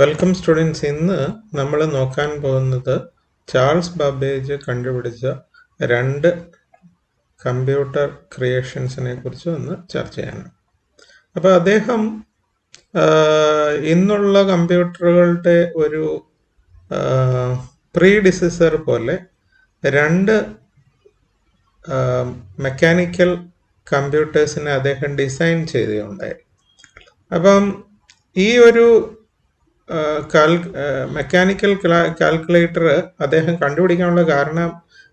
Welcome students. ഇന്ന് നമ്മൾ നോക്കാൻ പോകുന്നത് ചാൾസ് ബാബേജ് കണ്ടുപിടിച്ച രണ്ട് കമ്പ്യൂട്ടർ ക്രിയേഷൻസിനെ കുറിച്ച് ഒന്ന് ചർച്ച ചെയ്യണം. അപ്പോൾ അദ്ദേഹം ഇന്നുള്ള കമ്പ്യൂട്ടറുകളുടെ ഒരു പ്രീഡിസസർ പോലെ രണ്ട് മെക്കാനിക്കൽ കമ്പ്യൂട്ടേഴ്സിനെ അദ്ദേഹം ഡിസൈൻ ചെയ്യുകയുണ്ടായി. അപ്പം ഈ ഒരു മെക്കാനിക്കൽ കാൽക്കുലേറ്റർ അദ്ദേഹം കണ്ടുപിടിക്കാനുള്ള കാരണം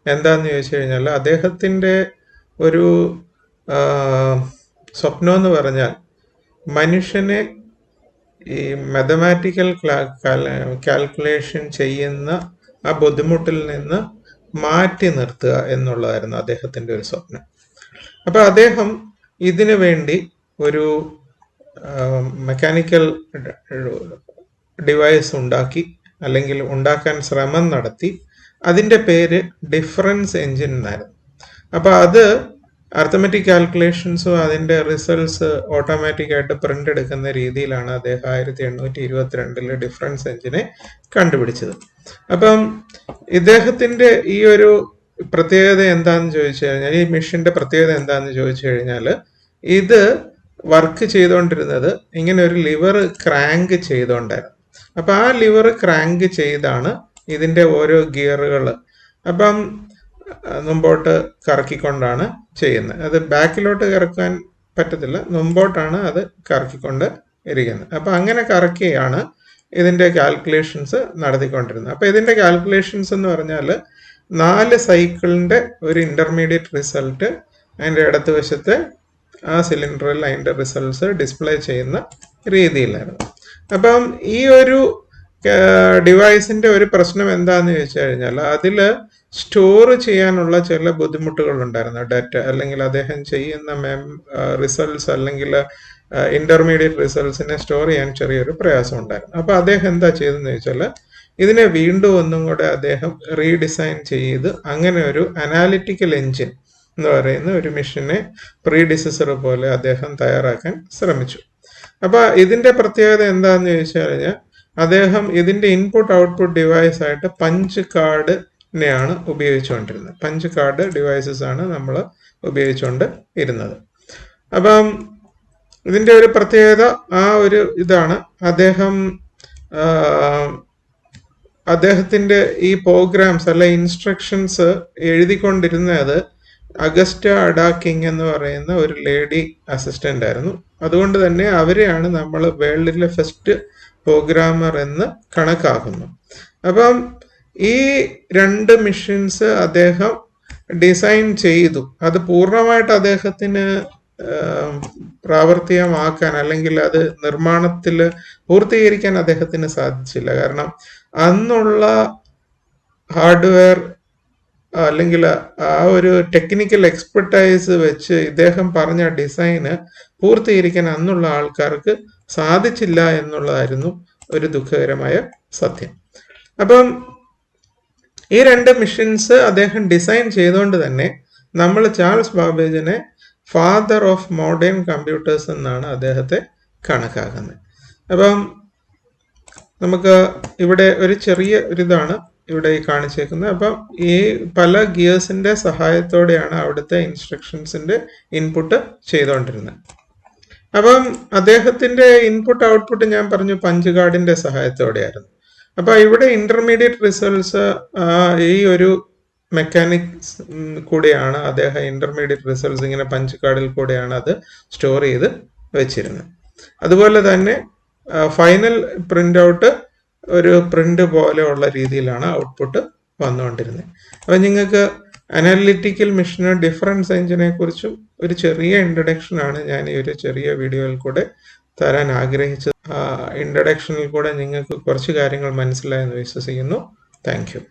എന്താണെന്ന് ചോദിച്ചു കഴിഞ്ഞാൽ, അദ്ദേഹത്തിൻ്റെ ഒരു സ്വപ്നം എന്ന് പറഞ്ഞാൽ മനുഷ്യനെ ഈ മാത്തമാറ്റിക്കൽ കാൽക്കുലേഷൻ ചെയ്യുന്ന ആ ബുദ്ധിമുട്ടിൽ നിന്ന് മാറ്റി നിർത്തുക എന്നുള്ളതായിരുന്നു അദ്ദേഹത്തിൻ്റെ ഒരു സ്വപ്നം. അപ്പോൾ അദ്ദേഹം ഇതിനു വേണ്ടി ഒരു മെക്കാനിക്കൽ ഡിവൈസ് ഉണ്ടാക്കി, അല്ലെങ്കിൽ ഉണ്ടാക്കാൻ ശ്രമം നടത്തി. അതിൻ്റെ പേര് ഡിഫറൻസ് എഞ്ചിൻ എന്നായിരുന്നു. അപ്പോൾ അത് അർത്തമെറ്റിക് കാൽക്കുലേഷൻസും അതിൻ്റെ റിസൾട്ട്സ് ഓട്ടോമാറ്റിക്കായിട്ട് പ്രിന്റ് എടുക്കുന്ന രീതിയിലാണ് അദ്ദേഹം 1822 ഡിഫറൻസ് എഞ്ചിനെ കണ്ടുപിടിച്ചത്. അപ്പം ഇദ്ദേഹത്തിൻ്റെ ഈ ഒരു പ്രത്യേകത എന്താണെന്ന് ചോദിച്ചു കഴിഞ്ഞാൽ, ഈ മെഷീൻ്റെ പ്രത്യേകത എന്താണെന്ന് ചോദിച്ചു കഴിഞ്ഞാൽ, ഇത് വർക്ക് ചെയ്തുകൊണ്ടിരുന്നത് ഇങ്ങനെ ഒരു ലിവർ ക്രാങ്ക് ചെയ്തുകൊണ്ടായിരുന്നു. അപ്പം ആ ലിവർ ക്രാങ്ക് ചെയ്താണ് ഇതിൻ്റെ ഓരോ ഗിയറുകൾ അപ്പം മുമ്പോട്ട് കറക്കിക്കൊണ്ടാണ് ചെയ്യുന്നത്. അത് ബാക്കിലോട്ട് കറക്കാൻ പറ്റത്തില്ല, മുമ്പോട്ടാണ് അത് കറക്കിക്കൊണ്ട് ഇരിക്കുന്നത്. അപ്പം അങ്ങനെ കറക്കിയാണ് ഇതിൻ്റെ കാൽക്കുലേഷൻസ് നടത്തിക്കൊണ്ടിരുന്നത്. അപ്പം ഇതിൻ്റെ കാൽക്കുലേഷൻസ് എന്ന് പറഞ്ഞാൽ 4 സൈക്കിളിൻ്റെ ഒരു ഇൻ്റർമീഡിയറ്റ് റിസൾട്ട് അതിൻ്റെ ഇടത് വശത്തെ ആ സിലിണ്ടറിൽ അതിൻ്റെ റിസൾട്ട്സ് ഡിസ്പ്ലേ ചെയ്യുന്ന രീതിയിലായിരുന്നു. അപ്പം ഈ ഒരു ഡിവൈസിൻ്റെ ഒരു പ്രശ്നം എന്താണെന്ന് ചോദിച്ചു കഴിഞ്ഞാൽ, അതിൽ സ്റ്റോർ ചെയ്യാനുള്ള ചില ബുദ്ധിമുട്ടുകൾ ഉണ്ടായിരുന്നു. ഡാറ്റ അല്ലെങ്കിൽ അദ്ദേഹം ചെയ്യുന്ന റിസൾട്ട്സ് അല്ലെങ്കിൽ ഇൻ്റർമീഡിയറ്റ് റിസൾട്ട്സിനെ സ്റ്റോർ ചെയ്യാൻ ചെറിയൊരു പ്രയാസം ഉണ്ടായിരുന്നു. അപ്പോൾ അദ്ദേഹം എന്താ ചെയ്തതെന്ന് ചോദിച്ചാൽ, ഇതിനെ വീണ്ടും ഒന്നും കൂടെ അദ്ദേഹം റീഡിസൈൻ ചെയ്ത് അങ്ങനെ ഒരു അനാലിറ്റിക്കൽ എഞ്ചിൻ എന്ന് പറയുന്ന ഒരു മെഷീനെ പ്രീഡിസസർ പോലെ അദ്ദേഹം തയ്യാറാക്കാൻ ശ്രമിച്ചു. അപ്പോൾ ഇതിൻ്റെ പ്രത്യേകത എന്താണെന്ന് ചോദിച്ചു കഴിഞ്ഞാൽ, അദ്ദേഹം ഇതിൻ്റെ ഇൻപുട്ട് ഔട്ട്പുട്ട് ഡിവൈസ് ആയിട്ട് പഞ്ച് കാർഡിനെയാണ് ഉപയോഗിച്ചുകൊണ്ടിരുന്നത്. പഞ്ച് കാർഡ് ഡിവൈസസ് ആണ് നമ്മൾ ഉപയോഗിച്ചുകൊണ്ട് ഇരുന്നത്. അപ്പം ഇതിൻ്റെ ഒരു പ്രത്യേകത ആ ഒരു ഇതാണ്. അദ്ദേഹത്തിൻ്റെ ഈ പ്രോഗ്രാംസ് അല്ല ഇൻസ്ട്രക്ഷൻസ് എഴുതിക്കൊണ്ടിരുന്നത് അഗസ്റ്റ അഡാക്കിങ് എന്ന് പറയുന്ന ഒരു ലേഡി അസിസ്റ്റന്റ് ആയിരുന്നു. അതുകൊണ്ട് തന്നെ അവരെയാണ് നമ്മൾ വേൾഡിലെ ഫസ്റ്റ് പ്രോഗ്രാമർ എന്ന് കണക്കാക്കുന്നു. അപ്പം ഈ രണ്ട് മെഷീൻസ് അദ്ദേഹം ഡിസൈൻ ചെയ്തു. അത് പൂർണ്ണമായിട്ട് അദ്ദേഹത്തിന് പ്രാവർത്തികമാക്കാൻ അല്ലെങ്കിൽ അത് നിർമ്മാണത്തിൽ പൂർത്തീകരിക്കാൻ അദ്ദേഹത്തിന് സാധിച്ചില്ല. കാരണം അന്നുള്ള ഹാർഡ്വെയർ അല്ലെങ്കിൽ ആ ഒരു ടെക്നിക്കൽ എക്സ്പെർട്ടൈസ് വെച്ച് ഇദ്ദേഹം പറഞ്ഞ ഡിസൈന് പൂർത്തീകരിക്കാൻ അന്നുള്ള ആൾക്കാർക്ക് സാധിച്ചില്ല എന്നുള്ളതായിരുന്നു ഒരു ദുഃഖകരമായ സത്യം. അപ്പം ഈ രണ്ട് മെഷീൻസ് അദ്ദേഹം ഡിസൈൻ ചെയ്തുകൊണ്ട് തന്നെ നമ്മൾ ചാൾസ് ബാബേജിനെ ഫാദർ ഓഫ് മോഡേൺ കമ്പ്യൂട്ടേഴ്സ് എന്നാണ് അദ്ദേഹത്തെ കണക്കാക്കുന്നത്. അപ്പം നമുക്ക് ഇവിടെ ഒരു ചെറിയ ഒരിതാണ് ഇവിടെ കാണിച്ചേക്കുന്നത്. അപ്പം ഈ പല ഗിയേഴ്സിന്റെ സഹായത്തോടെയാണ് അവിടുത്തെ ഇൻസ്ട്രക്ഷൻസിന്റെ ഇൻപുട്ട് ചെയ്തുകൊണ്ടിരുന്നത്. അപ്പം അദ്ദേഹത്തിന്റെ ഇൻപുട്ട് ഔട്ട്പുട്ട് ഞാൻ പറഞ്ഞു പഞ്ച് കാർഡിന്റെ സഹായത്തോടെയായിരുന്നു. അപ്പൊ ഇവിടെ ഇന്റർമീഡിയറ്റ് റിസൾട്ട്സ് ഈ ഒരു മെക്കാനിക്സ് കൂടെയാണ് അദ്ദേഹം ഇന്റർമീഡിയറ്റ് റിസൾട്ട്സ് ഇങ്ങനെ പഞ്ച് കാർഡിൽ കൂടെയാണ് അത് സ്റ്റോർ ചെയ്ത് വെച്ചിരുന്നത്. അതുപോലെ തന്നെ ഫൈനൽ പ്രിന്റ് ഔട്ട് ഒരു പ്രിന്റ് പോലെയുള്ള രീതിയിലാണ് ഔട്ട്പുട്ട് വന്നുകൊണ്ടിരുന്നത്. അപ്പം നിങ്ങൾക്ക് അനാലിറ്റിക്കൽ മെഷീന് ഡിഫറൻസ് എഞ്ചിനെ കുറിച്ചും ഒരു ചെറിയ ഇൻട്രഡക്ഷനാണ് ഞാൻ ഈ ഒരു ചെറിയ വീഡിയോയിൽ കൂടെ തരാൻ ആഗ്രഹിച്ചത്. ഇൻട്രഡക്ഷനിൽ കൂടെ നിങ്ങൾക്ക് കുറച്ച് കാര്യങ്ങൾ മനസ്സിലായെന്ന് വിശ്വസിക്കുന്നു. Thank you.